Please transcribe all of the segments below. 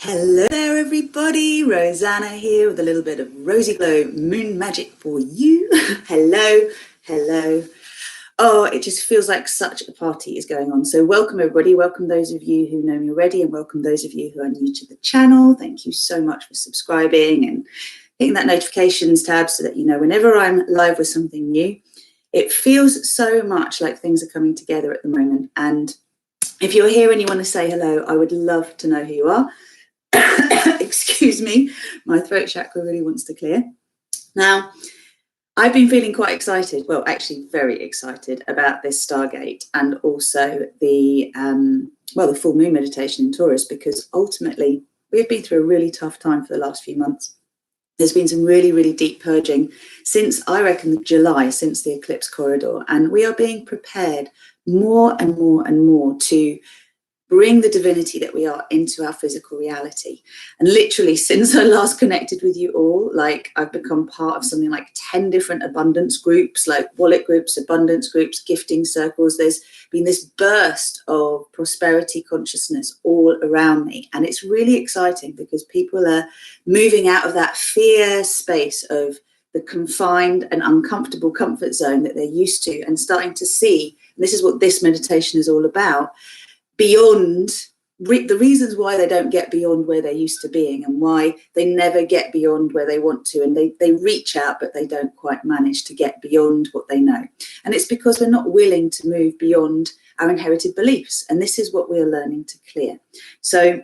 Hello there everybody, Rosanna here with a little bit of rosy glow moon magic for you. hello. Oh, it just feels like such a party is going on. So welcome everybody, welcome those of you who know me already and welcome those of you who are new to the channel. Thank you so much for subscribing and hitting that notifications tab so that you know whenever I'm live with something new. It feels so much like things are coming together at the moment, and if you're here and you want to say hello, I would love to know who you are. Excuse me, my throat chakra really wants to clear. Now, I've been feeling quite excited, well, actually very excited about this Stargate and also the full moon meditation in Taurus, because ultimately we've been through a really tough time for the last few months. There's been some really, really deep purging since, I reckon, July, since the eclipse corridor, and we are being prepared more and more to bring the divinity that we are into our physical reality. And literally since I last connected with you all, like I've become part of something like 10 different abundance groups, like wallet groups, abundance groups, gifting circles. There's been this burst of prosperity consciousness all around me. And it's really exciting because people are moving out of that fear space of the confined and uncomfortable comfort zone that they're used to and starting to see, and this is what this meditation is all about, beyond the reasons why they don't get beyond where they're used to being and why they never get beyond where they want to, and they reach out but they don't quite manage to get beyond what they know. And it's because we're not willing to move beyond our inherited beliefs, and this is what we are learning to clear. So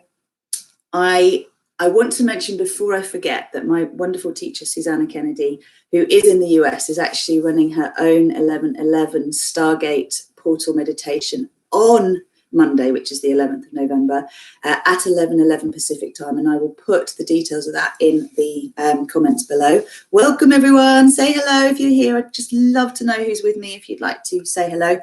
I want to mention before I forget that my wonderful teacher Suzanna Kennedy, who is in the US, is actually running her own 11.11 Stargate portal meditation on Monday, which is the 11th of November, at 11:11 Pacific time, and I will put the details of that in the comments below. Welcome everyone, say hello if you're here. I'd just love to know who's with me if you'd like to say hello.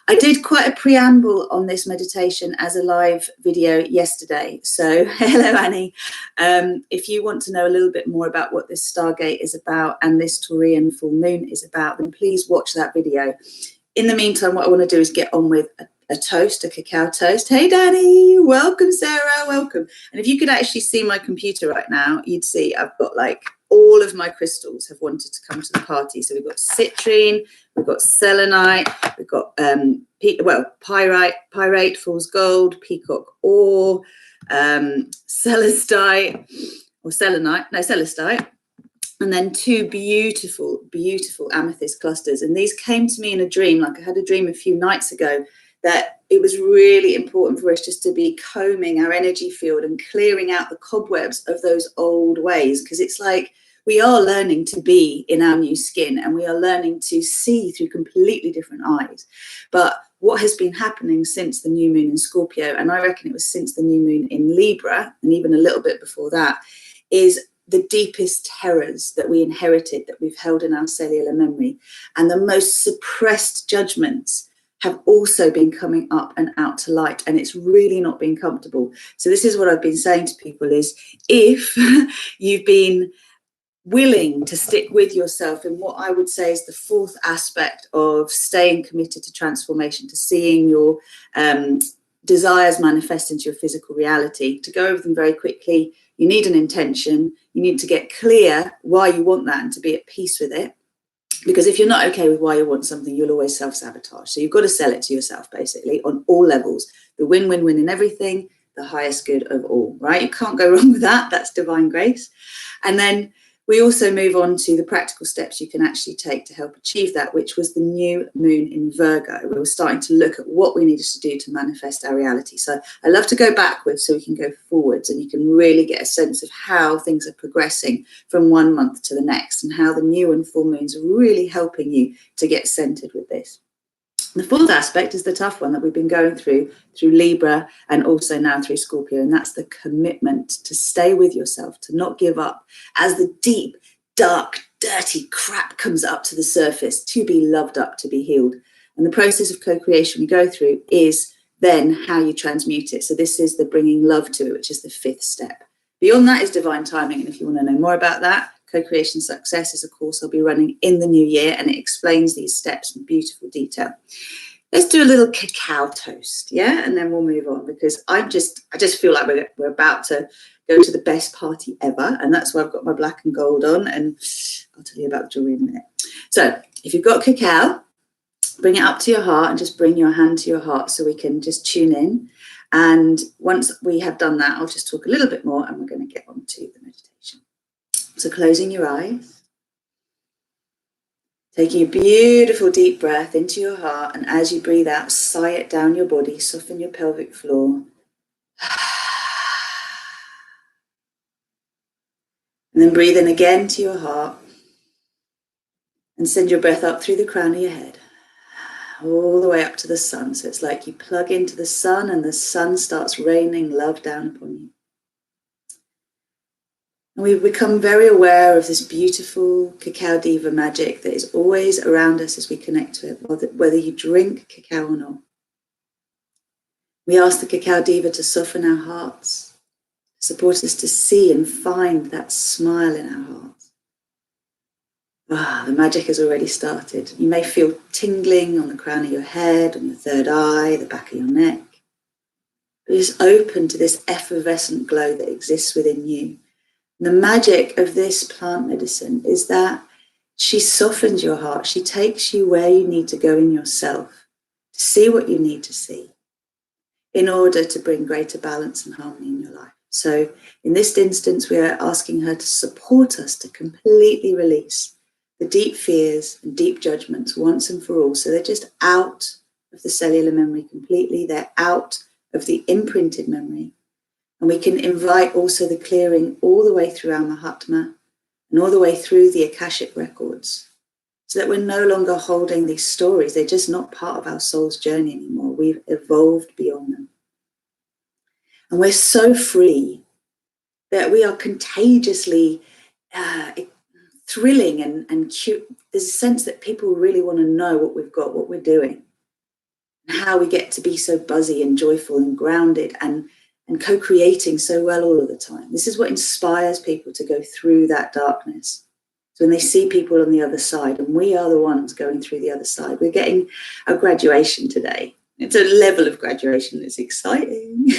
I did quite a preamble on this meditation as a live video yesterday, so hello Annie. If you want to know a little bit more about what this Stargate is about and this Taurian full moon is about, then please watch that video. In the meantime, what I want to do is get on with a toast, a cacao toast. Hey, Danny, welcome, Sarah, welcome. And if you could actually see my computer right now, you'd see I've got like all of my crystals have wanted to come to the party. So we've got citrine, we've got selenite, we've got pyrite, fool's gold, peacock ore, celestite, or selenite, no, celestite. And then two beautiful, beautiful amethyst clusters. And these came to me in a dream. Like I had a dream a few nights ago that it was really important for us just to be combing our energy field and clearing out the cobwebs of those old ways. Because it's like we are learning to be in our new skin and we are learning to see through completely different eyes. But what has been happening since the new moon in Scorpio, and I reckon it was since the new moon in Libra, and even a little bit before that, is the deepest terrors that we inherited, that we've held in our cellular memory, and the most suppressed judgments have also been coming up and out to light, and it's really not been comfortable. So this is what I've been saying to people is, if you've been willing to stick with yourself in what I would say is the fourth aspect of staying committed to transformation, to seeing your desires manifest into your physical reality, to go over them very quickly, you need an intention, you need to get clear why you want that and to be at peace with it. Because if you're not okay with why you want something, you'll always self-sabotage. So you've got to sell it to yourself, basically, on all levels. The win-win-win in everything, the highest good of all, right? You can't go wrong with that. That's divine grace. And then we also move on to the practical steps you can actually take to help achieve that, which was the new moon in Virgo. We were starting to look at what we needed to do to manifest our reality. So I love to go backwards so we can go forwards, and you can really get a sense of how things are progressing from one month to the next and how the new and full moons are really helping you to get centered with this. The fourth aspect is the tough one that we've been going through Libra and also now through Scorpio, and that's the commitment to stay with yourself, to not give up as the deep, dark, dirty crap comes up to the surface, to be loved up, to be healed. And the process of co-creation we go through is then how you transmute it. So this is the bringing love to it, which is the fifth step. Beyond that is divine timing, and if you want to know more about that, Co-Creation Success is a course I'll be running in the new year, and it explains these steps in beautiful detail. let's do a little cacao toast, yeah? And then we'll move on, because I just feel like we're about to go to the best party ever, and that's why I've got my black and gold on, and I'll tell you about the jewelry in a minute. So if you've got cacao, bring it up to your heart and just bring your hand to your heart so we can just tune in. And once we have done that, I'll just talk a little bit more and we're going to get on to the meditation. So closing your eyes, taking a beautiful deep breath into your heart, and as you breathe out, sigh it down your body, soften your pelvic floor. And then breathe in again to your heart and send your breath up through the crown of your head, all the way up to the sun. So it's like you plug into the sun and the sun starts raining love down upon you. And we've become very aware of this beautiful cacao diva magic that is always around us as we connect to it, whether you drink cacao or not. We ask the cacao diva to soften our hearts, support us to see and find that smile in our hearts. The magic has already started. You may feel tingling on the crown of your head, on the third eye, the back of your neck. But just open to this effervescent glow that exists within you. The magic of this plant medicine is that she softens your heart. She takes you where you need to go in yourself to see what you need to see in order to bring greater balance and harmony in your life. So in this instance, we are asking her to support us to completely release the deep fears and deep judgments once and for all. So they're just out of the cellular memory completely. They're out of the imprinted memory. And we can invite also the clearing all the way through our Mahatma and all the way through the Akashic records, so that we're no longer holding these stories. They're just not part of our soul's journey anymore. We've evolved beyond them. And we're so free that we are contagiously thrilling and cute. There's a sense that people really want to know what we've got, what we're doing, and how we get to be so buzzy and joyful and grounded and co-creating so well all of the time. This is what inspires people to go through that darkness. So when they see people on the other side, and we are the ones going through the other side, we're getting a graduation today. It's a level of graduation that's exciting.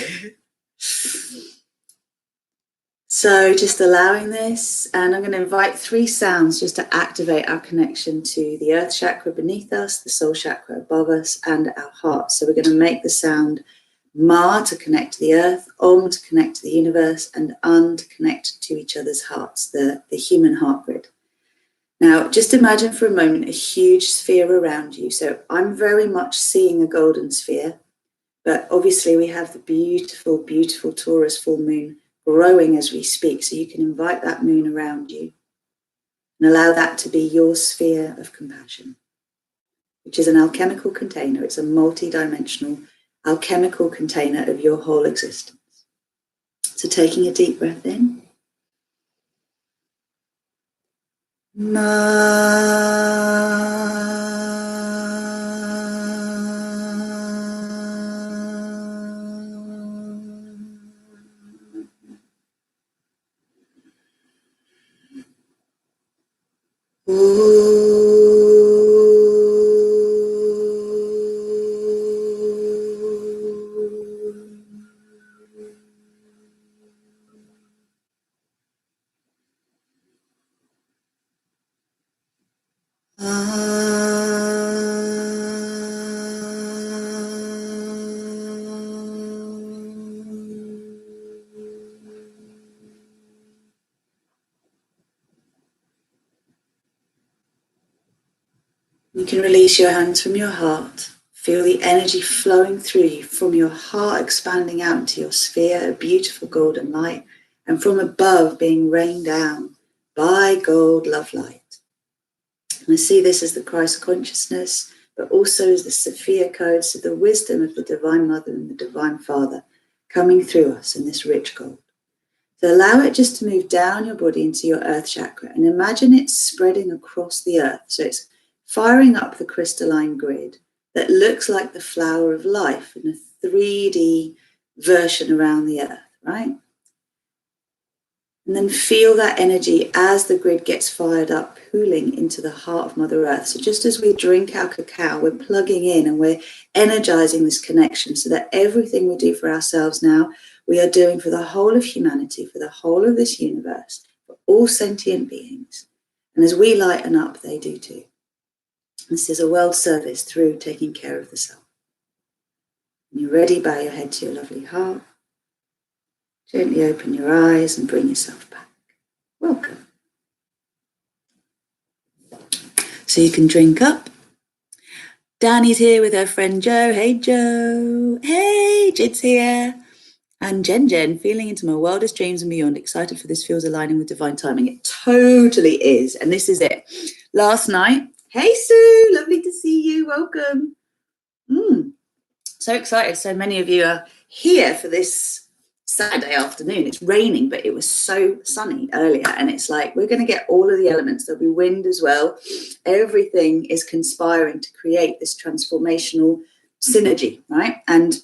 So just allowing this, and I'm going to invite 3 sounds just to activate our connection to the earth chakra beneath us, the soul chakra above us, and our heart. So we're going to make the sound Ma to connect to the earth, Om to connect to the universe, and Un to connect to each other's hearts, the human heart grid. Now, just imagine for a moment a huge sphere around you. So I'm very much seeing a golden sphere, but obviously we have the beautiful, beautiful Taurus full moon growing as we speak. So you can invite that moon around you and allow that to be your sphere of compassion, which is an alchemical container. It's a multi-dimensional alchemical container of your whole existence. So taking a deep breath in. You can release your hands from your heart. Feel the energy flowing through you from your heart, expanding out into your sphere of beautiful golden light, and from above being rained down by gold love light. And I see this as the Christ consciousness, but also as the Sophia code, so the wisdom of the Divine Mother and the Divine Father coming through us in this rich gold. So allow it just to move down your body into your earth chakra, and imagine it spreading across the earth. So it's firing up the crystalline grid that looks like the flower of life in a 3D version around the earth, right? And then feel that energy as the grid gets fired up, pooling into the heart of Mother Earth. So just as we drink our cacao, we're plugging in and we're energizing this connection so that everything we do for ourselves now, we are doing for the whole of humanity, for the whole of this universe, for all sentient beings. And as we lighten up, they do too. This is a world service through taking care of the self. When you're ready, bow your head to your lovely heart. Gently open your eyes and bring yourself back. Welcome. So you can drink up. Danny's here with her friend Jo. Hey, Jo. Hey, Jid's here. And Jen, feeling into my wildest dreams and beyond, excited for this feels aligning with divine timing. It totally is. And this is it. Last night, hey, Sue, lovely to see you. Welcome. So excited. So many of you are here for this Saturday afternoon. It's raining, but it was so sunny earlier, and it's like we're going to get all of the elements. There'll be wind as well. Everything is conspiring to create this transformational synergy, right? And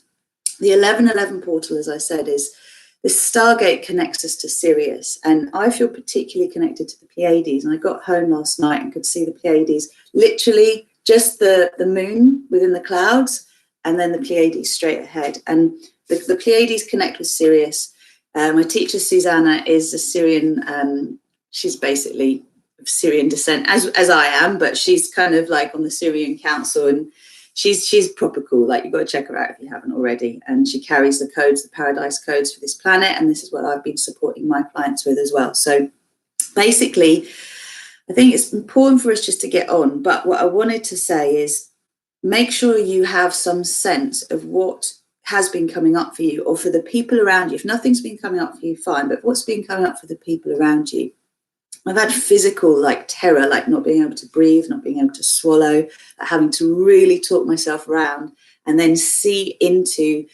the 11.11 portal, as I said, is this Stargate connects us to Sirius, and I feel particularly connected to the Pleiades. And I got home last night and could see the Pleiades, literally just the moon within the clouds, and then the Pleiades straight ahead. And the Pleiades connect with Sirius. My teacher, Suzanna, is a Syrian, she's basically of Syrian descent, as I am, but she's kind of like on the Syrian Council, and she's proper cool. Like, you've got to check her out if you haven't already. And she carries the codes, the paradise codes for this planet, and this is what I've been supporting my clients with as well. So basically, I think it's important for us just to get on, but what I wanted to say is make sure you have some sense of what has been coming up for you, or for the people around you. If nothing's been coming up for you, fine, but what's been coming up for the people around you? I've had physical, like, terror, like not being able to breathe, not being able to swallow, having to really talk myself around, and then see into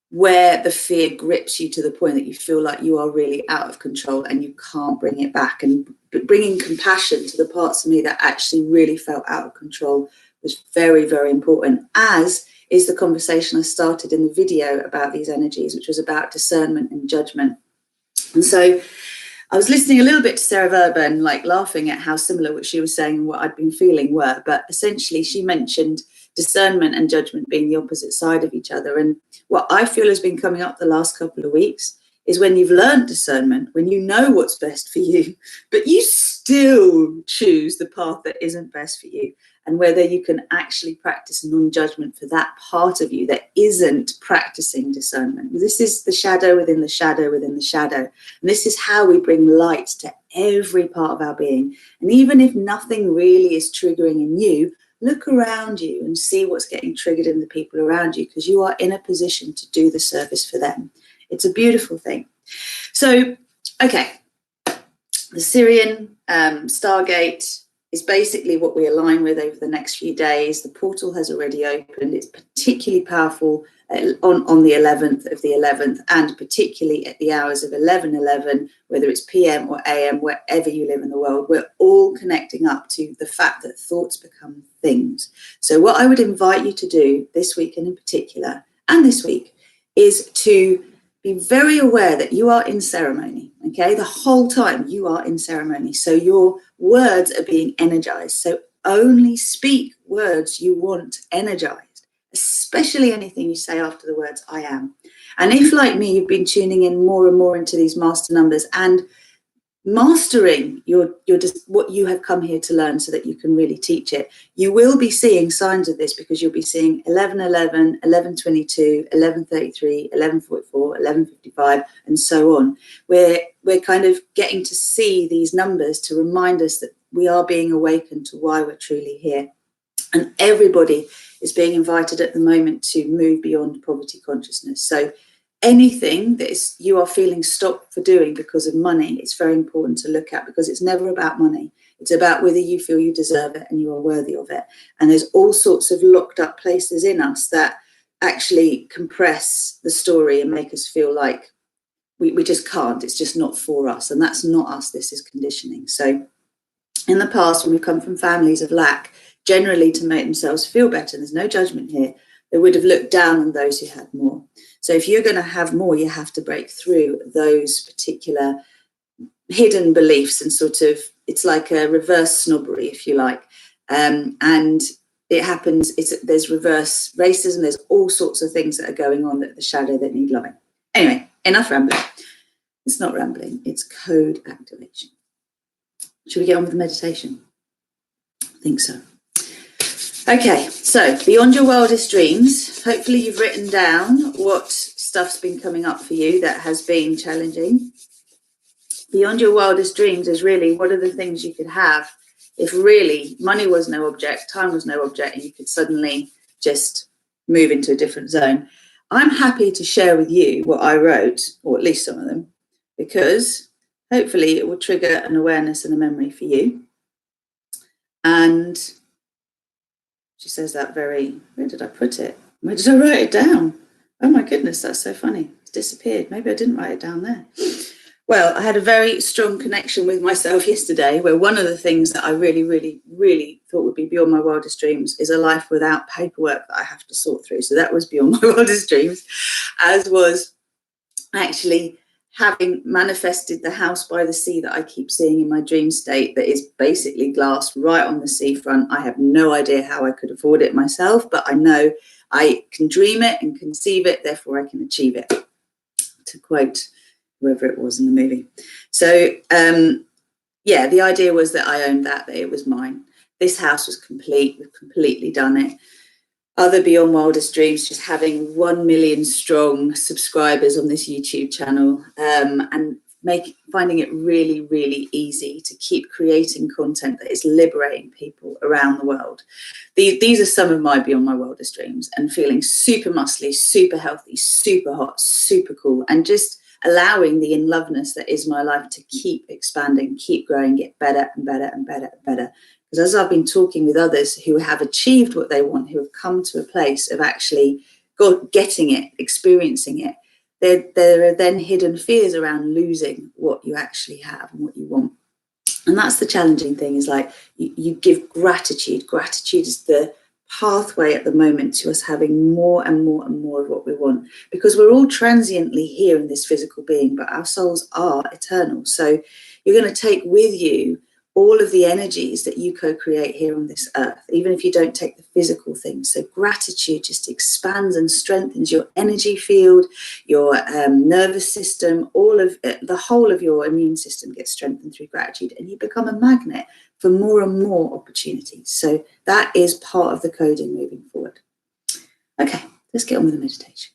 where the fear grips you to the point that you feel like you are really out of control and you can't bring it back. And bringing compassion to the parts of me that actually really felt out of control was very, very important, as is the conversation I started in the video about these energies, which was about discernment and judgment. And so I was listening a little bit to Sarah Verburn, like laughing at how similar what she was saying and what I'd been feeling were. But essentially, she mentioned discernment and judgment being the opposite side of each other. And what I feel has been coming up the last couple of weeks is when you've learned discernment, when you know what's best for you, but you still choose the path that isn't best for you, and whether you can actually practice non-judgment for that part of you that isn't practicing discernment. This is the shadow within the shadow within the shadow. And this is how we bring light to every part of our being. And even if nothing really is triggering in you, look around you and see what's getting triggered in the people around you, because you are in a position to do the service for them. It's a beautiful thing. So, okay, the Syrian Stargate is basically what we align with over the next few days. The portal has already opened. It's particularly powerful on the 11th of the 11th, and particularly at the hours of 11:11, whether it's PM or AM, wherever you live in the world. We're all connecting up to the fact that thoughts become things. So what I would invite you to do this week, and in particular, and this week, is to be very aware that you are in ceremony, okay? The whole time you are in ceremony. So your words are being energized. So only speak words you want energized, especially anything you say after the words I am. And if, like me, you've been tuning in more and more into these master numbers and mastering your just what you have come here to learn so that you can really teach it, you will be seeing signs of this, because you'll be seeing 11:11, 11:22, 11:33, 11:44, 11:55, and so on. We're kind of getting to see these numbers to remind us that we are being awakened to why we're truly here. And everybody is being invited at the moment to move beyond poverty consciousness. So anything that is you are feeling stopped for doing because of money, it's very important to look at, because it's never about money. It's about whether you feel you deserve it and you are worthy of it. And there's all sorts of locked up places in us that actually compress the story and make us feel like we just can't. It's just not for us. And that's not us. This is conditioning. So in the past, when we've come from families of lack, generally to make themselves feel better, there's no judgment here, they would have looked down on those who had more. So if you're going to have more, you have to break through those particular hidden beliefs and sort of, it's like a reverse snobbery, if you like. And it happens, there's reverse racism, there's all sorts of things that are going on that the shadow that need loving. Anyway, enough rambling. It's not rambling, it's code activation. Should we get on with the meditation? I think so. Okay, so beyond your wildest dreams, hopefully you've written down what stuff's been coming up for you that has been challenging. Beyond your wildest dreams is really, what are the things you could have if really money was no object, time was no object, and you could suddenly just move into a different zone. I'm happy to share with you what I wrote, or at least some of them, because hopefully it will trigger an awareness and a memory for you. And she says that very, where did I put it? Where did I write it down? Oh my goodness, that's so funny. It's disappeared. Maybe I didn't write it down there. Well, I had a very strong connection with myself yesterday, where one of the things that I really, really, really thought would be beyond my wildest dreams is a life without paperwork that I have to sort through. So that was beyond my wildest dreams, as was actually having manifested the house by the sea that I keep seeing in my dream state, that is basically glass right on the seafront. I have no idea how I could afford it myself, but I know I can dream it and conceive it, therefore I can achieve it, to quote whoever it was in the movie. So yeah, the idea was that I owned that it was mine. This house was complete, we've completely done it. Other beyond wildest dreams, just having 1 million strong subscribers on this YouTube channel, and finding it really, really easy to keep creating content that is liberating people around the world. These are some of my beyond my wildest dreams, and feeling super muscly, super healthy, super hot, super cool, and just allowing the in-loveness that is my life to keep expanding, keep growing, get better and better and better and better. Because as I've been talking with others who have achieved what they want, who have come to a place of actually getting it, experiencing it, there are then hidden fears around losing what you actually have and what you want. And that's the challenging thing, is like you give gratitude. Gratitude is the pathway at the moment to us having more and more and more of what we want, because we're all transiently here in this physical being, but our souls are eternal. So you're going to take with you all of the energies that you co-create here on this earth, even if you don't take the physical things. So gratitude just expands and strengthens your energy field, your nervous system, all of it, the whole of your immune system gets strengthened through gratitude, and you become a magnet for more and more opportunities. So that is part of the coding moving forward. Okay, let's get on with the meditation.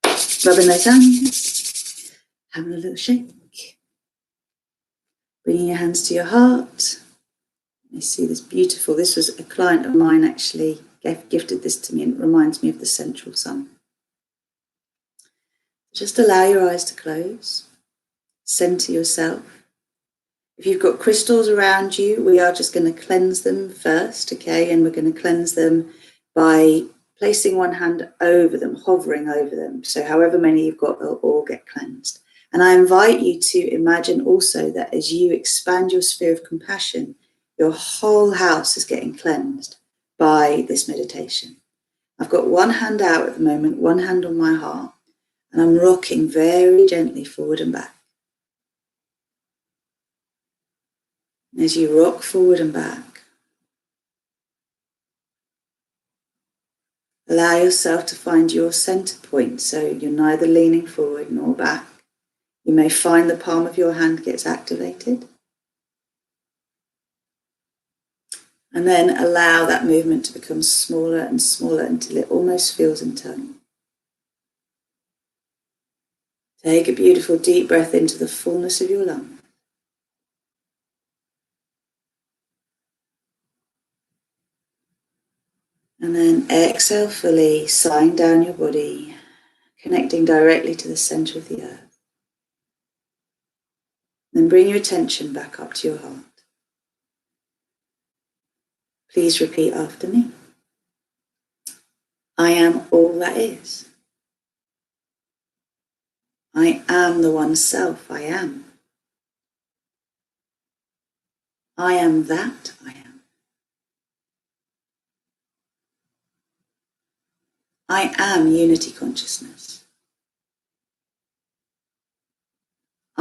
Rubbing those hands, having a little shake. Bringing your hands to your heart. You see this beautiful, this was a client of mine actually gifted this to me, and it reminds me of the central sun. Just allow your eyes to close. Center yourself. If you've got crystals around you, we are just going to cleanse them first, okay? And we're going to cleanse them by placing one hand over them, hovering over them. So however many you've got, they'll all get cleansed. And I invite you to imagine also that as you expand your sphere of compassion, your whole house is getting cleansed by this meditation. I've got one hand out at the moment, one hand on my heart, and I'm rocking very gently forward and back. As you rock forward and back, allow yourself to find your center point, so you're neither leaning forward nor back. You may find the palm of your hand gets activated. And then allow that movement to become smaller and smaller until it almost feels internal. Take a beautiful deep breath into the fullness of your lungs. And then exhale fully, sighing down your body, connecting directly to the center of the earth. Then bring your attention back up to your heart. Please repeat after me. I am all that is. I am the one self I am. I am that I am. I am unity consciousness.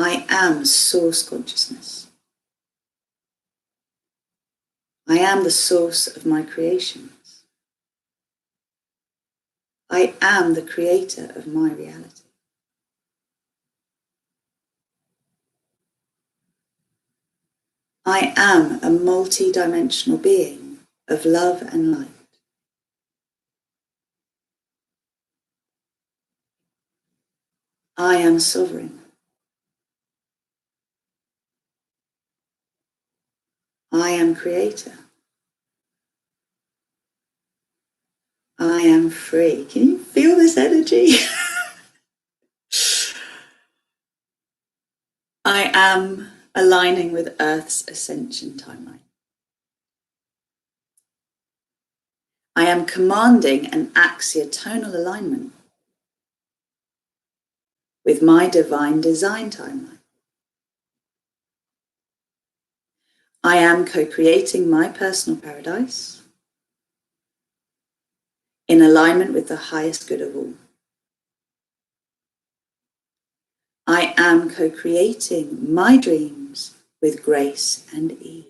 I am source consciousness. I am the source of my creations. I am the creator of my reality. I am a multi-dimensional being of love and light. I am sovereign. I am creator. I am free. Can you feel this energy? I am aligning with Earth's ascension timeline. I am commanding an axiotonal alignment with my divine design timeline. I am co-creating my personal paradise in alignment with the highest good of all. I am co-creating my dreams with grace and ease.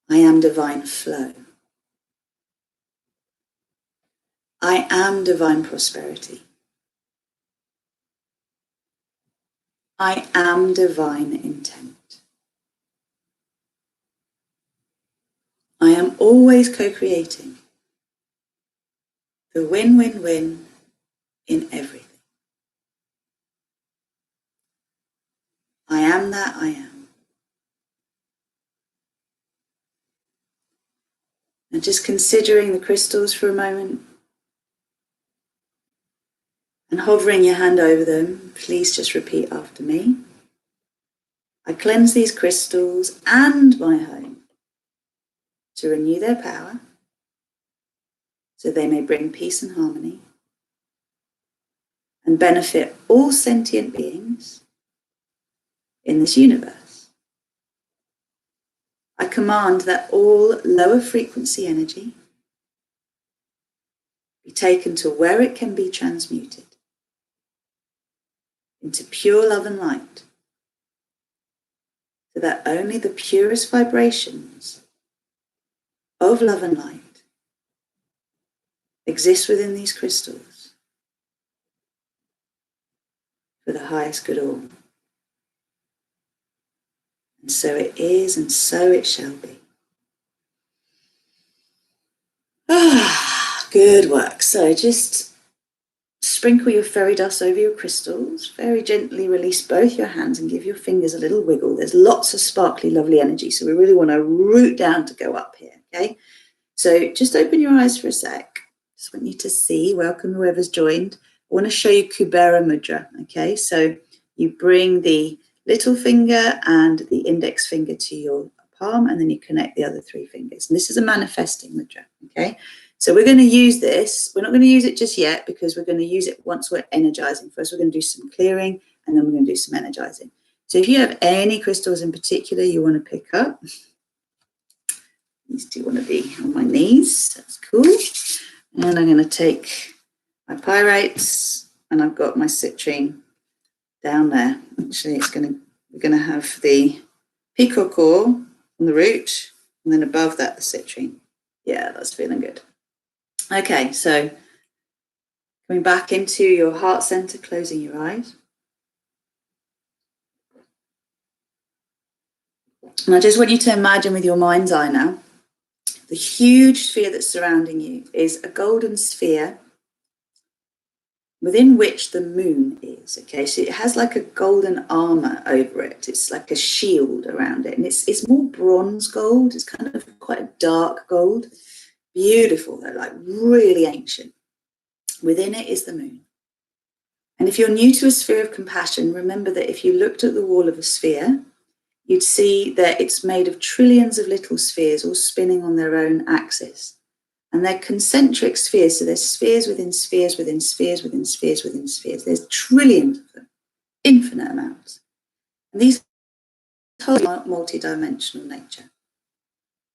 I am divine flow. I am divine prosperity. I am divine intent. I am always co-creating the win-win-win in everything. I am that I am. And just considering the crystals for a moment and hovering your hand over them, please just repeat after me. I cleanse these crystals and my home to renew their power so they may bring peace and harmony and benefit all sentient beings in this universe. I command that all lower frequency energy be taken to where it can be transmuted into pure love and light, so that only the purest vibrations of love and light exist within these crystals for the highest good all. And so it is, and so it shall be. Good work. So just sprinkle your fairy dust over your crystals, very gently release both your hands and give your fingers a little wiggle. There's lots of sparkly, lovely energy, so we really want to root down to go up here, okay? So just open your eyes for a sec. Just want you to see, welcome whoever's joined. I want to show you Kubera Mudra, okay? So you bring the little finger and the index finger to your palm, and then you connect the other three fingers. And this is a manifesting mudra, okay? So we're going to use this. We're not going to use it just yet because we're going to use it once we're energizing. First, we're going to do some clearing, and then we're going to do some energizing. So if you have any crystals in particular you want to pick up, these two want to be on my knees. That's cool. And I'm going to take my pyrites, and I've got my citrine down there. Actually, we're going to have the peacock ore on the root, and then above that, the citrine. Yeah, that's feeling good. Okay, so coming back into your heart center, closing your eyes. And I just want you to imagine with your mind's eye now, the huge sphere that's surrounding you is a golden sphere within which the moon is, okay? So it has like a golden armor over it. It's like a shield around it. And it's more bronze gold. It's kind of quite a dark gold. Beautiful, though, like really ancient. Within it is the moon. And if you're new to a sphere of compassion, remember that if you looked at the wall of a sphere, you'd see that it's made of trillions of little spheres all spinning on their own axis. And they're concentric spheres, so there's spheres within spheres within spheres within spheres within spheres. There's trillions of them, infinite amounts. And these are multi-dimensional nature.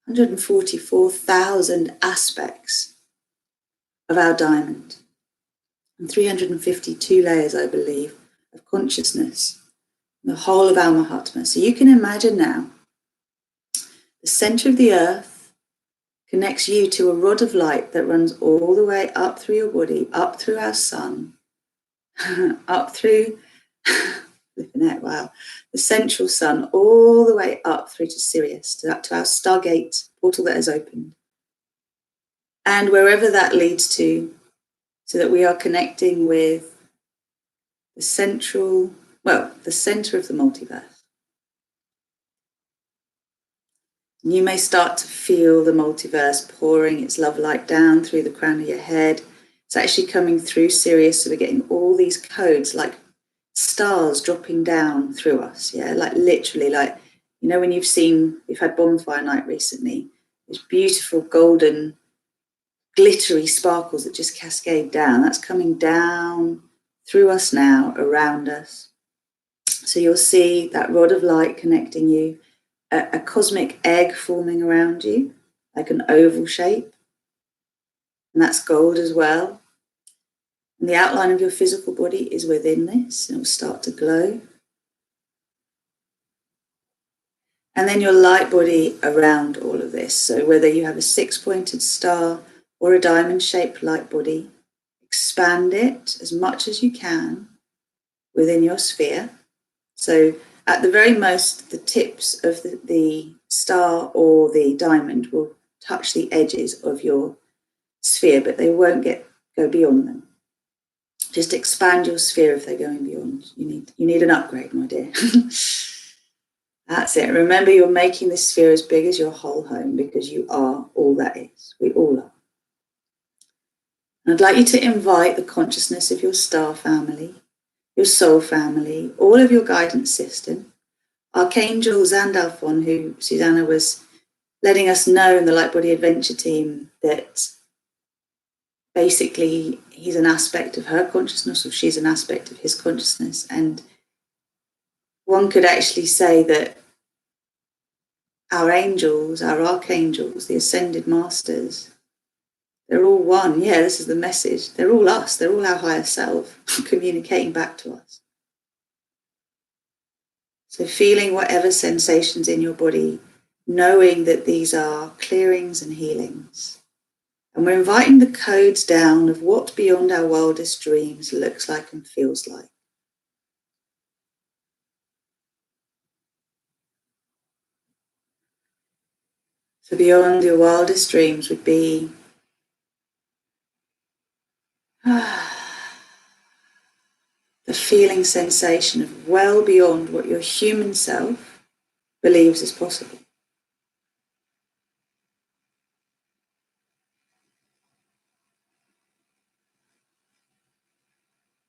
144,000 aspects of our diamond. and 352 layers, I believe, of consciousness, the whole of our Mahatma. So you can imagine now, the center of the earth connects you to a rod of light that runs all the way up through your body, up through our sun, up through, flipping out, wow, the central sun, all the way up through to Sirius, to our Stargate portal that has opened. And wherever that leads to, so that we are connecting with the center of the multiverse. And you may start to feel the multiverse pouring its love light down through the crown of your head. It's actually coming through Sirius, so we're getting all these codes like stars dropping down through us. Yeah, like literally, like, you know, when we've had bonfire night recently, there's beautiful golden glittery sparkles that just cascade down. That's coming down through us now, around us. So you'll see that rod of light connecting you, a cosmic egg forming around you, like an oval shape. And that's gold as well. And the outline of your physical body is within this, and it will start to glow. And then your light body around all of this. So whether you have a 6-pointed star or a diamond-shaped light body, expand it as much as you can within your sphere. So at the very most, the tips of the star or the diamond will touch the edges of your sphere, but they won't go beyond them. Just expand your sphere if they're going beyond. You need an upgrade, my dear. That's it. Remember, you're making this sphere as big as your whole home, because you are all that is. We all are. And I'd like you to invite the consciousness of your star family, your soul family, all of your guidance system, Archangel Zandalphon, who Suzanna was letting us know in the Light Body Adventure team that basically he's an aspect of her consciousness, or she's an aspect of his consciousness. And one could actually say that our angels, our archangels, the ascended masters, they're all one. Yeah, this is the message. They're all us. They're all our higher self communicating back to us. So feeling whatever sensations in your body, knowing that these are clearings and healings. And we're inviting the codes down of what beyond our wildest dreams looks like and feels like. So beyond your wildest dreams would be the feeling sensation of well beyond what your human self believes is possible.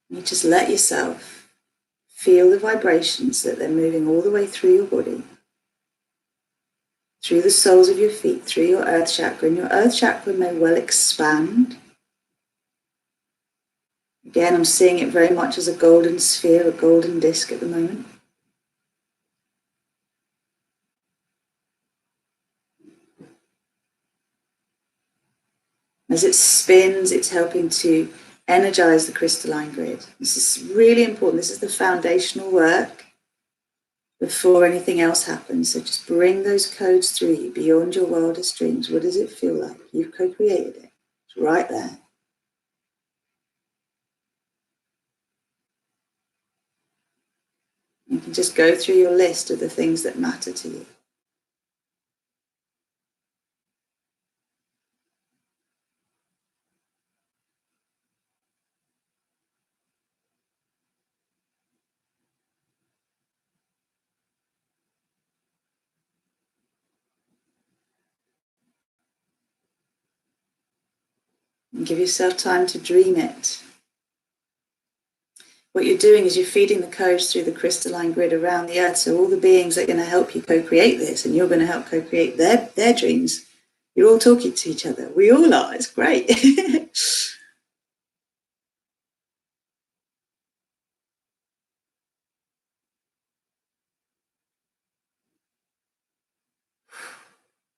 You just let yourself feel the vibrations, that they're moving all the way through your body, through the soles of your feet, through your earth chakra. And your earth chakra may well expand. Again, I'm seeing it very much as a golden sphere, a golden disc at the moment. As it spins, it's helping to energize the crystalline grid. This is really important. This is the foundational work before anything else happens. So just bring those codes through you beyond your wildest dreams. What does it feel like? You've co-created it. It's right there. You can just go through your list of the things that matter to you. And give yourself time to dream it. What you're doing is you're feeding the codes through the crystalline grid around the earth. So all the beings are going to help you co-create this, and you're going to help co-create their dreams. You're all talking to each other. We all are. It's great.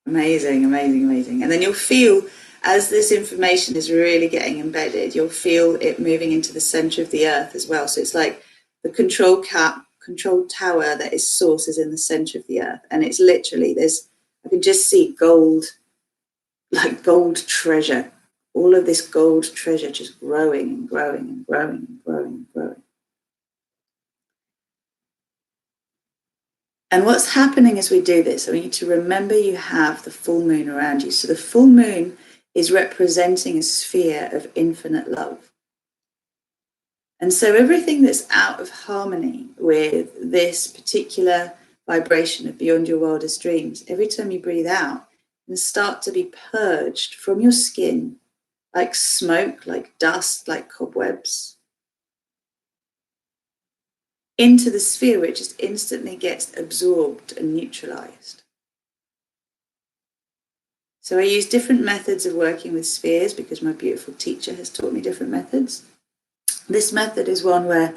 Amazing, amazing, amazing. And then you'll feel as this information is really getting embedded, you'll feel it moving into the center of the earth as well. So it's like the control tower that is source is in the center of the earth. And it's literally, I can just see gold, like gold treasure, all of this gold treasure just growing and growing and growing and growing and growing. And what's happening as we do this, I want you to remember you have the full moon around you. So the full moon is representing a sphere of infinite love. And so everything that's out of harmony with this particular vibration of beyond your wildest dreams, every time you breathe out, can start to be purged from your skin, like smoke, like dust, like cobwebs, into the sphere where it just instantly gets absorbed and neutralized. So I use different methods of working with spheres because my beautiful teacher has taught me different methods. This method is one where,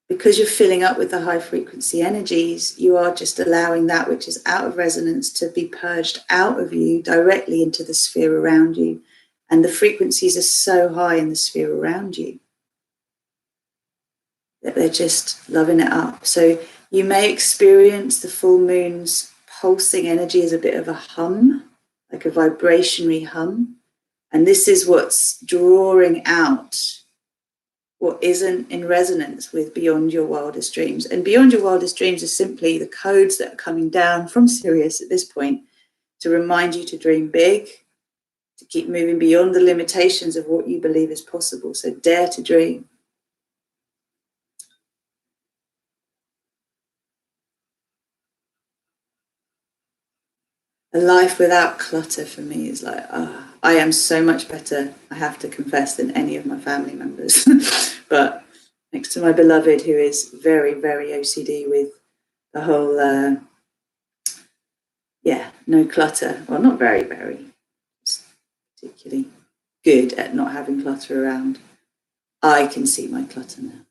because you're filling up with the high frequency energies, you are just allowing that which is out of resonance to be purged out of you directly into the sphere around you. And the frequencies are so high in the sphere around you that they're just loving it up. So you may experience the full moon's pulsing energy as a bit of a hum, like a vibrationary hum. And this is what's drawing out what isn't in resonance with beyond your wildest dreams. And beyond your wildest dreams is simply the codes that are coming down from Sirius at this point to remind you to dream big, to keep moving beyond the limitations of what you believe is possible. So dare to dream. A life without clutter for me is like, I am so much better, I have to confess, than any of my family members. But next to my beloved, who is very, very OCD with the whole, no clutter. Well, not very, very. It's particularly good at not having clutter around. I can see my clutter now.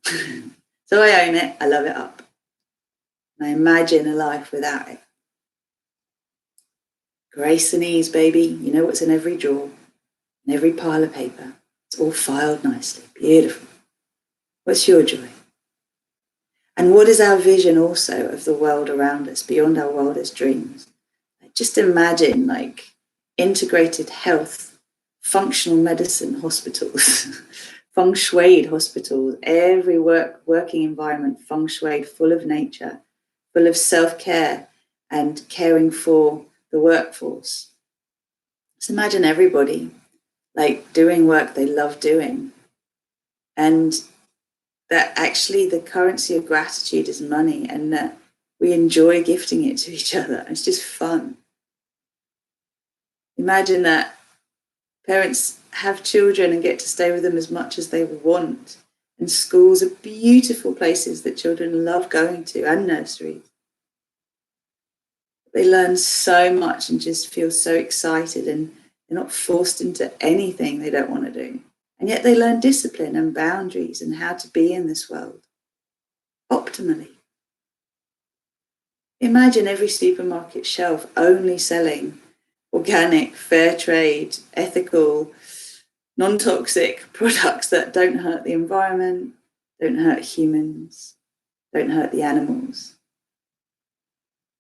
So I own it, I love it up. And I imagine a life without it. Grace and ease, baby. You know what's in every drawer, in every pile of paper. It's all filed nicely. Beautiful. What's your joy? And what is our vision also of the world around us, beyond our wildest dreams? Just imagine like integrated health, functional medicine hospitals, feng shuied hospitals, every working environment feng shuied, full of nature, full of self-care and caring for the workforce. Just imagine everybody like doing work they love doing, and that actually the currency of gratitude is money, and that we enjoy gifting it to each other. It's just fun. Imagine that parents have children and get to stay with them as much as they want, and schools are beautiful places that children love going to, and nurseries. They learn so much and just feel so excited, and they're not forced into anything they don't want to do. And yet they learn discipline and boundaries and how to be in this world optimally. Imagine every supermarket shelf only selling organic, fair trade, ethical, non-toxic products that don't hurt the environment, don't hurt humans, don't hurt the animals.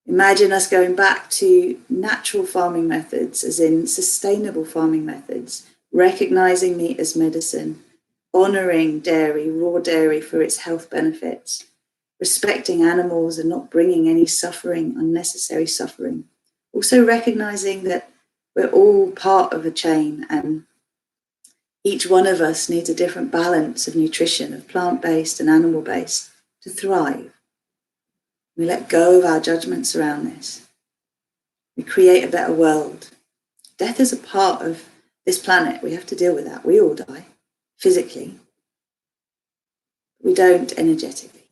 Imagine us going back to natural farming methods, as in sustainable farming methods, recognizing meat as medicine, honoring dairy, raw dairy for its health benefits, respecting animals and not bringing any suffering, unnecessary suffering. Also recognizing that we're all part of a chain, and each one of us needs a different balance of nutrition, of plant-based and animal-based, to thrive. We let go of our judgments around this. We create a better world. Death is a part of this planet. We have to deal with that. We all die, physically. We don't energetically.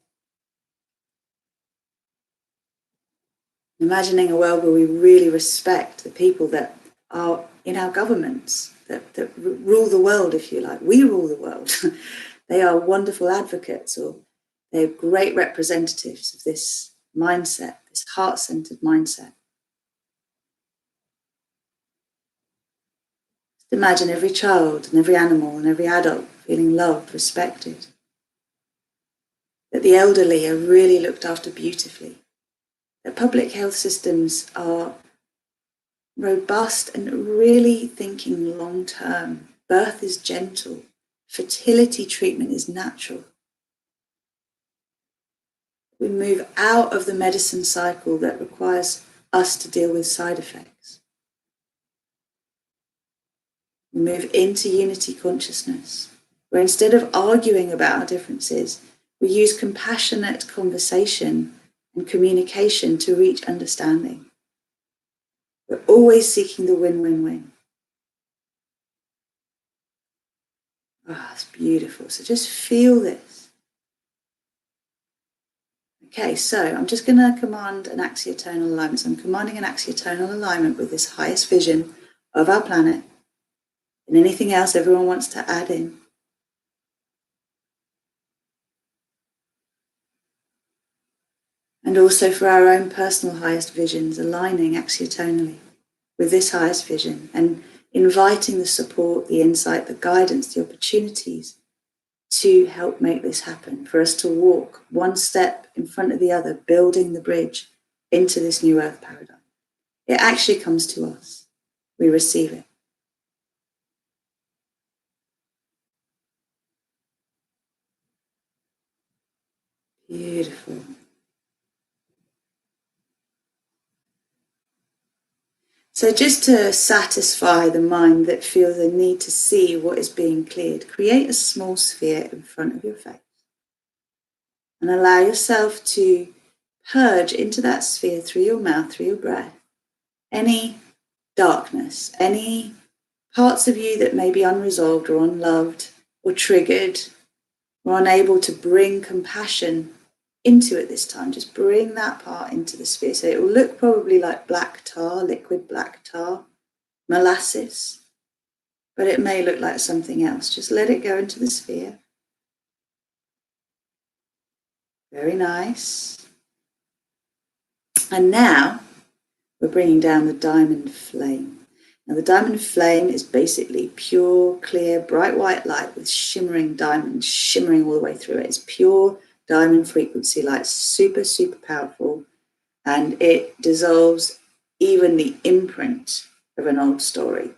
Imagining a world where we really respect the people that are in our governments, that rule the world, if you like. We rule the world. They are wonderful advocates, or they're great representatives of this mindset, this heart-centered mindset. Just Imagine every child and every animal and every adult feeling loved, respected. That the elderly are really looked after beautifully. That public health systems are robust and really thinking long term. Birth is gentle. Fertility treatment is natural. We move out of the medicine cycle that requires us to deal with side effects. We move into unity consciousness, where instead of arguing about our differences, we use compassionate conversation and communication to reach understanding. We're always seeking the win-win-win. Ah, it's beautiful. So just feel this. Okay, so I'm just going to command an axiotonal alignment. So I'm commanding an axiotonal alignment with this highest vision of our planet and anything else everyone wants to add in. And also for our own personal highest visions, aligning axiotonally with this highest vision and inviting the support, the insight, the guidance, the opportunities to help make this happen, for us to walk one step in front of the other, building the bridge into this new earth paradigm. It actually comes to us. We receive it. Beautiful. So just to satisfy the mind that feels a need to see what is being cleared, create a small sphere in front of your face and allow yourself to purge into that sphere through your mouth, through your breath, any darkness, any parts of you that may be unresolved or unloved or triggered or unable to bring compassion into it this time. Just bring that part into the sphere. So it will look probably like black tar, liquid black tar, molasses, but it may look like something else. Just let it go into the sphere. Very nice. And now we're bringing down the diamond flame. Now the diamond flame is basically pure, clear, bright white light with shimmering diamonds shimmering all the way through it. It's pure diamond frequency light, super, super powerful, and it dissolves even the imprint of an old story.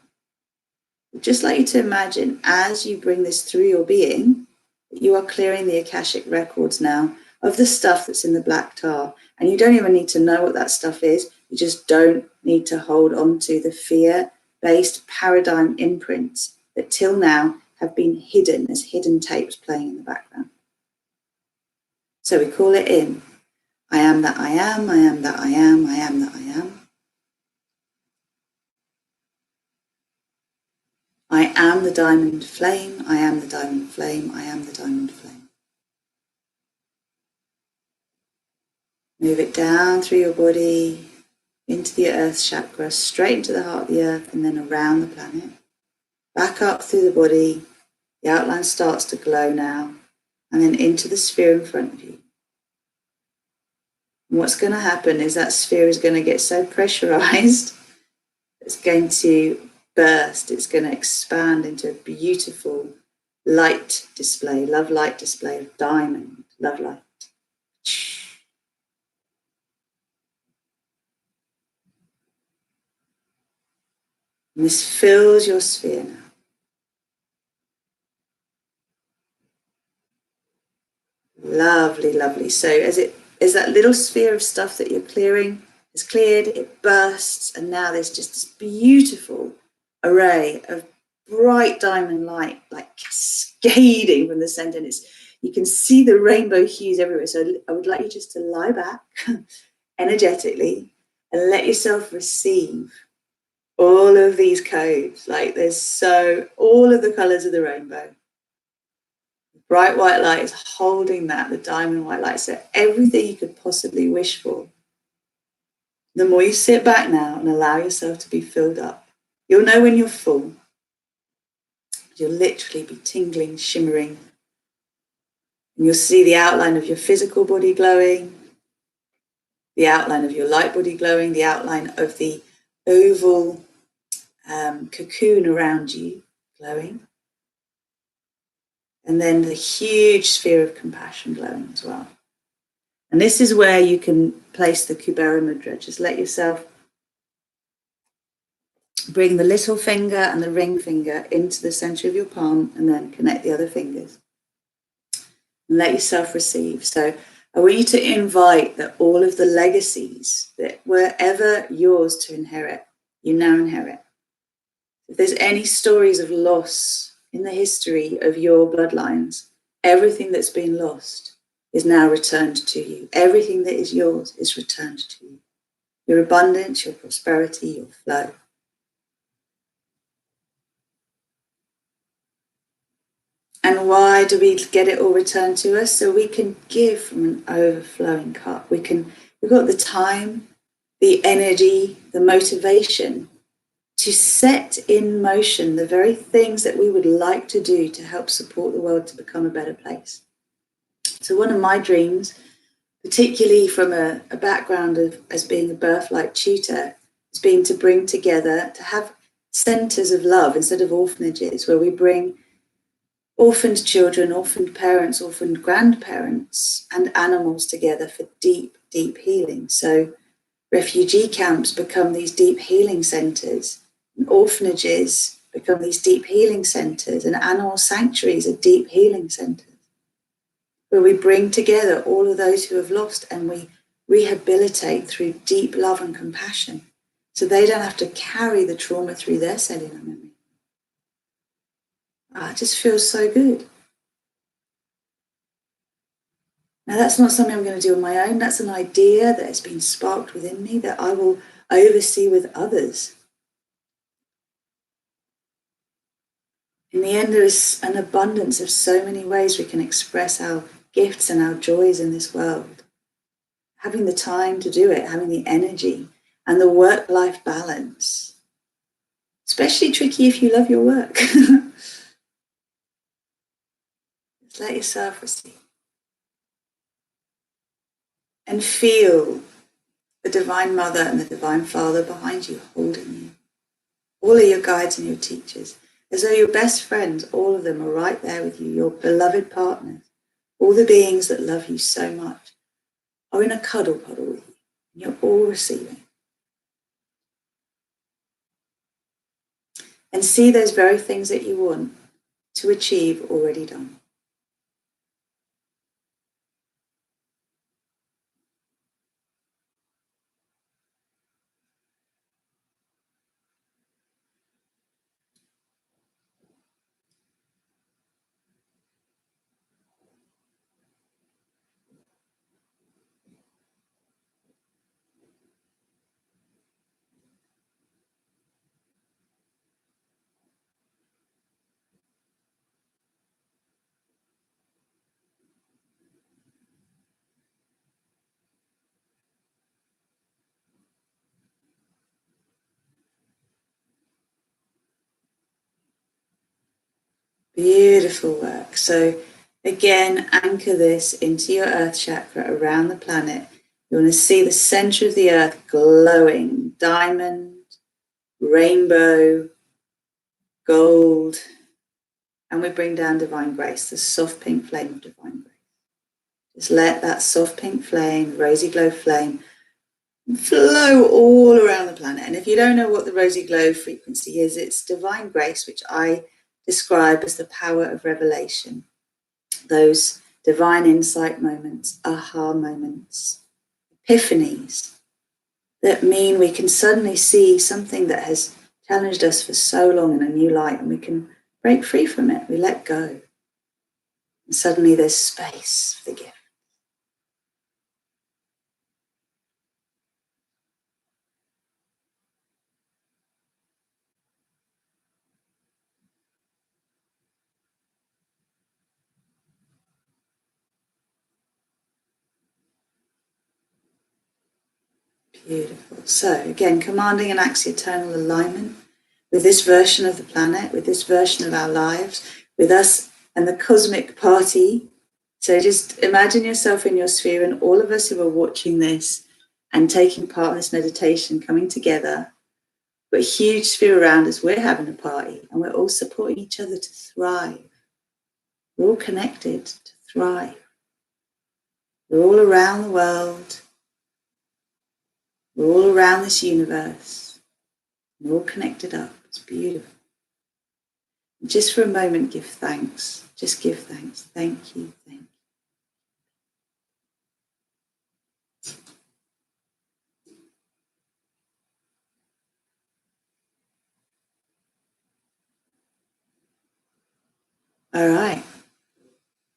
I'd just like you to imagine, as you bring this through your being, that you are clearing the Akashic records now of the stuff that's in the black tar. And you don't even need to know what that stuff is. You just don't need to hold on to the fear-based paradigm imprints that till now have been hidden as hidden tapes playing in the background. So we call it in. I am that I am, I am that I am, I am that I am. I am the diamond flame, I am the diamond flame, I am the diamond flame. Move it down through your body, into the earth chakra, straight into the heart of the earth, and then around the planet. Back up through the body. The outline starts to glow now, and then into the sphere in front of you. And what's going to happen is that sphere is going to get so pressurized, it's going to burst, it's going to expand into a beautiful light display, love light display of diamond, love light. And this fills your sphere now. Lovely, lovely. So as that little sphere of stuff that you're clearing is cleared, it bursts, and now there's just this beautiful array of bright diamond light, like cascading from the center. And you can see the rainbow hues everywhere. So I would like you just to lie back energetically and let yourself receive all of these codes. Like all of the colors of the rainbow. Bright white light is holding that, the diamond white light. So everything you could possibly wish for. The more you sit back now and allow yourself to be filled up, you'll know when you're full. You'll literally be tingling, shimmering. And you'll see the outline of your physical body glowing, the outline of your light body glowing, the outline of the oval cocoon around you, glowing. And then the huge sphere of compassion glowing as well. And this is where you can place the Kubera Mudra. Just let yourself bring the little finger and the ring finger into the center of your palm and then connect the other fingers. And let yourself receive. So I want you to invite that all of the legacies that were ever yours to inherit, you now inherit. If there's any stories of loss in the history of your bloodlines, everything that's been lost is now returned to you. Everything that is yours is returned to you. Your abundance, your prosperity, your flow. And why do we get it all returned to us? So we can give from an overflowing cup. We've got the time, the energy, the motivation to set in motion the very things that we would like to do to help support the world to become a better place. So one of my dreams, particularly from a background of as being a birthright tutor, has been to bring together, to have centers of love instead of orphanages, where we bring orphaned children, orphaned parents, orphaned grandparents, and animals together for deep, deep healing. So refugee camps become these deep healing centers, and orphanages become these deep healing centers, and animal sanctuaries are deep healing centers, where we bring together all of those who have lost and we rehabilitate through deep love and compassion, so they don't have to carry the trauma through their cellular memory. It just feels so good. Now, that's not something I'm going to do on my own. That's an idea that has been sparked within me that I will oversee with others. In the end, there is an abundance of so many ways we can express our gifts and our joys in this world. Having the time to do it, having the energy and the work-life balance. Especially tricky if you love your work. Just let yourself receive. And feel the Divine Mother and the Divine Father behind you, holding you. All of your guides and your teachers. As though your best friends, all of them are right there with you, your beloved partners. All the beings that love you so much are in a cuddle puddle with you. And you're all receiving. And see those very things that you want to achieve already done. Beautiful work. So again, anchor this into your earth chakra around the planet. You want to see the center of the earth glowing, diamond, rainbow, gold. And we bring down divine grace, the soft pink flame of divine grace. Just let that soft pink flame, rosy glow flame, flow all around the planet. And if you don't know what the rosy glow frequency is, it's divine grace, which I describe as the power of revelation. Those divine insight moments, aha moments, epiphanies that mean we can suddenly see something that has challenged us for so long in a new light, and we can break free from it. We let go. And suddenly there's space for the gift. Beautiful. So again, commanding an axi-eternal alignment with this version of the planet, with this version of our lives, with us and the cosmic party. So just imagine yourself in your sphere, and all of us who are watching this and taking part in this meditation coming together But a huge sphere around us, we're having a party and we're all supporting each other to thrive. We're all connected to thrive. We're all around the world. We're all around this universe. We're all connected up. It's beautiful. And just for a moment, give thanks. Just give thanks. Thank you. Thank you. All right.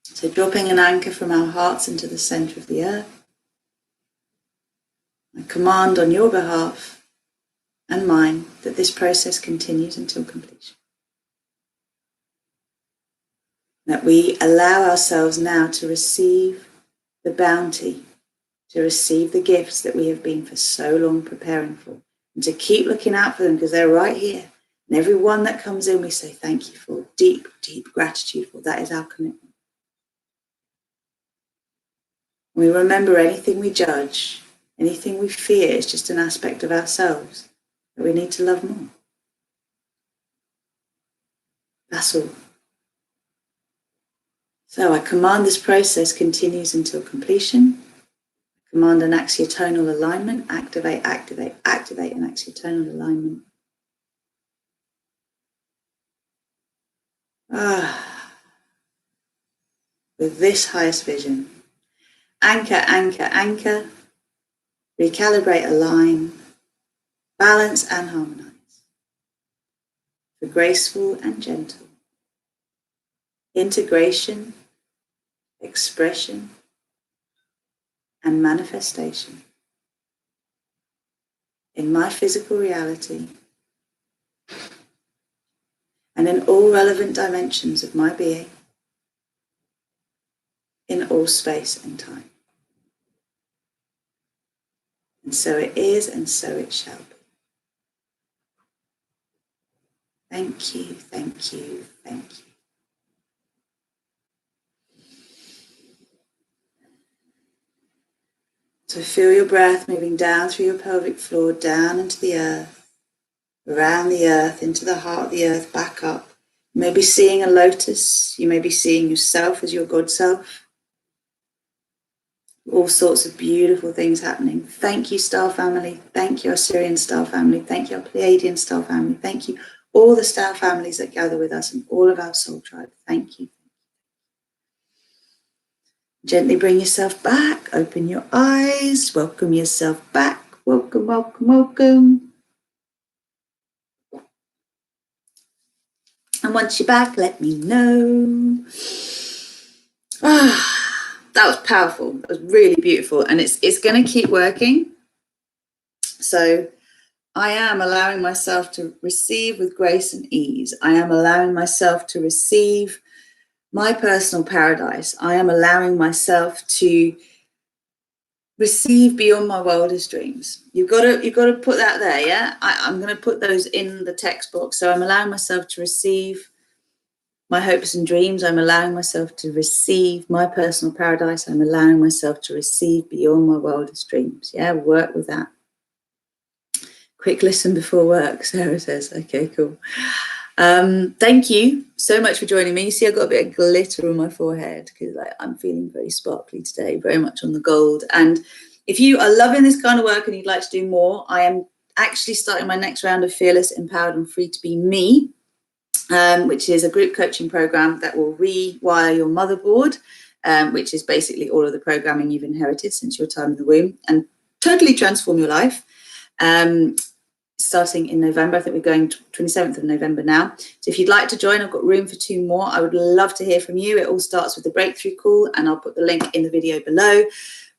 So dropping an anchor from our hearts into the center of the earth. I command on your behalf and mine that this process continues until completion. That we allow ourselves now to receive the bounty, to receive the gifts that we have been for so long preparing for, and to keep looking out for them because they're right here. And every one that comes in, we say thank you for, deep, deep gratitude for. That is our commitment. We remember anything we judge, anything we fear is just an aspect of ourselves that we need to love more. That's all. So I command this process continues until completion. I command an axiotonal alignment. Activate, activate, activate an axiotonal alignment. With this highest vision. Anchor, anchor, anchor. Recalibrate, align. Balance and harmonize. For graceful and gentle. Integration, expression, and manifestation in my physical reality and in all relevant dimensions of my being, in all space and time. And so it is, and so it shall be. Thank you, thank you, thank you. So feel your breath moving down through your pelvic floor, down into the earth, around the earth, into the heart of the earth, back up. You may be seeing a lotus. You may be seeing yourself as your God self. All sorts of beautiful things happening. Thank you, star family. Thank you, our Syrian star family. Thank you, our Pleiadian star family. Thank you, all the star families that gather with us and all of our soul tribe. Thank you. Gently bring yourself back. Open your eyes. Welcome yourself back. Welcome, welcome, welcome. And once you're back, let me know. That was powerful. That was really beautiful. And it's going to keep working. So I am allowing myself to receive with grace and ease. I am allowing myself to receive my personal paradise. I am allowing myself to receive beyond my wildest dreams. You've got to put that there, yeah? I'm going to put those in the text box. So I'm allowing myself to receive my hopes and dreams. I'm allowing myself to receive my personal paradise. I'm allowing myself to receive beyond my wildest dreams. Yeah, work with that. Quick listen before work, Sarah says. Okay, cool. Thank you so much for joining me. You see, I've got a bit of glitter on my forehead because I'm feeling very sparkly today, very much on the gold. And if you are loving this kind of work and you'd like to do more, I am actually starting my next round of Fearless, Empowered and Free to Be Me, which is a group coaching program that will rewire your motherboard, which is basically all of the programming you've inherited since your time in the womb, and totally transform your life. Starting in November. I think we're going 27th of November now. So if you'd like to join, I've got room for 2 more. I would love to hear from you. It all starts with the breakthrough call, and I'll put the link in the video below.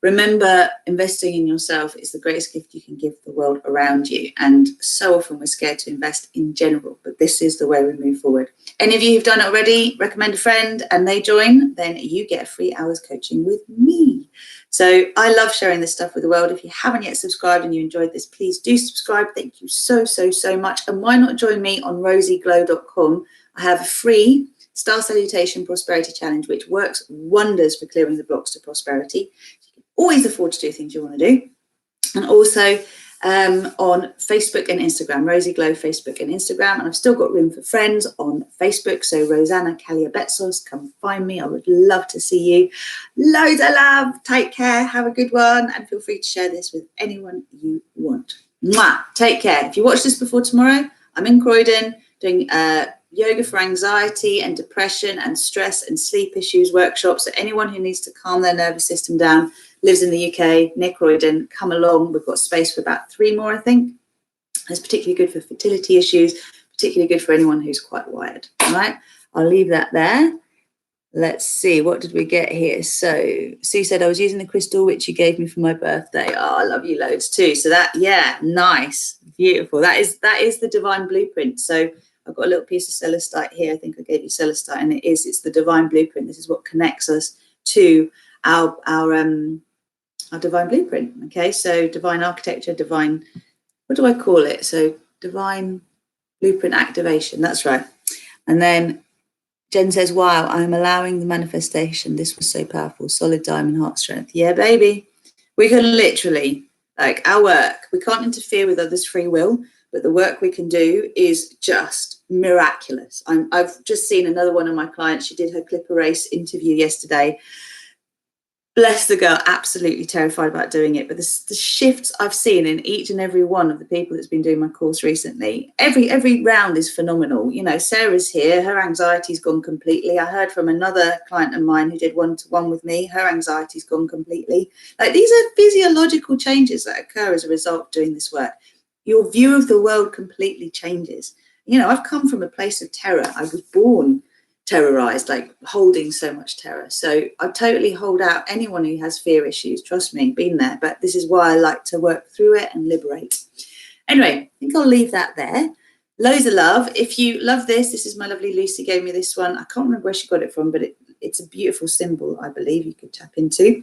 Remember, investing in yourself is the greatest gift you can give the world around you. And so often we're scared to invest in general, but this is the way we move forward. Any of you who've done it already, recommend a friend and they join, then you get a free hour's coaching with me. So I love sharing this stuff with the world. If you haven't yet subscribed and you enjoyed this, please do subscribe. Thank you so, so, so much. And why not join me on rosieglow.com? I have a free Star Salutation Prosperity Challenge, which works wonders for clearing the blocks to prosperity. You can always afford to do things you want to do. And also on Facebook and Instagram, Rosy Glow Facebook and Instagram. And I've still got room for friends on Facebook. So Rosanna Kaliabetsos, come find me. I would love to see you. Loads of love. Take care. Have a good one. And feel free to share this with anyone you want. Mwah. Take care. If you watch this before tomorrow, I'm in Croydon doing yoga for anxiety and depression and stress and sleep issues workshops. So anyone who needs to calm their nervous system down, lives in the UK, near Croydon, come along. We've got space for about 3 more, I think. It's particularly good for fertility issues, particularly good for anyone who's quite wired. All right, I'll leave that there. Let's see, what did we get here? So Sue said, I was using the crystal which you gave me for my birthday. Oh, I love you loads too. So that, yeah, nice, beautiful. That is the divine blueprint. So I've got a little piece of celestite here. I think I gave you celestite, and it's the divine blueprint. This is what connects us to our divine blueprint. Okay, so divine architecture, divine, what do I call it? So divine blueprint activation, that's right. And then Jen says, wow, I'm allowing the manifestation. This was so powerful. Solid diamond heart strength. Yeah, baby. We can literally, like, our work, we can't interfere with others' free will, but the work we can do is just miraculous. I've just seen another one of my clients. She did her clip erase interview yesterday. Bless the girl, absolutely terrified about doing it. But the shifts I've seen in each and every one of the people that's been doing my course recently, every round is phenomenal. You know, Sarah's here, her anxiety's gone completely. I heard from another client of mine who did one-to-one with me, her anxiety's gone completely. Like, these are physiological changes that occur as a result of doing this work. Your view of the world completely changes. You know, I've come from a place of terror. I was born terrorized, like holding so much terror. So I totally hold out anyone who has fear issues. Trust me, been there. But this is why I like to work through it and liberate. Anyway, I think I'll leave that there. Loads of love. If you love this is my lovely Lucy gave me this one. I can't remember where she got it from, but it's a beautiful symbol, I believe you could tap into.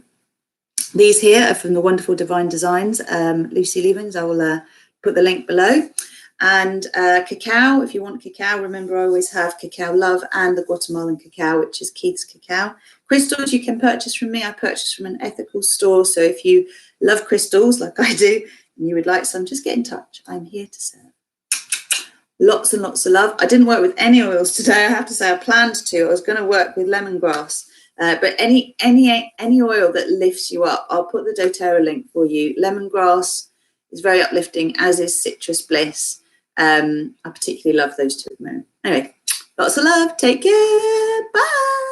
These here are from the wonderful Divine Designs, Lucy Levens. I will put the link below. And cacao, if you want cacao, remember I always have Cacao Love and the Guatemalan cacao, which is Keith's cacao. Crystals you can purchase from me. I purchase from an ethical store. So if you love crystals like I do and you would like some, just get in touch. I'm here to serve. Lots and lots of love. I didn't work with any oils today. I have to say I planned to. I was going to work with lemongrass. But any oil that lifts you up, I'll put the doTERRA link for you. Lemongrass is very uplifting, as is citrus bliss. I particularly love those two at the moment. Anyway, lots of love. Take care. Bye.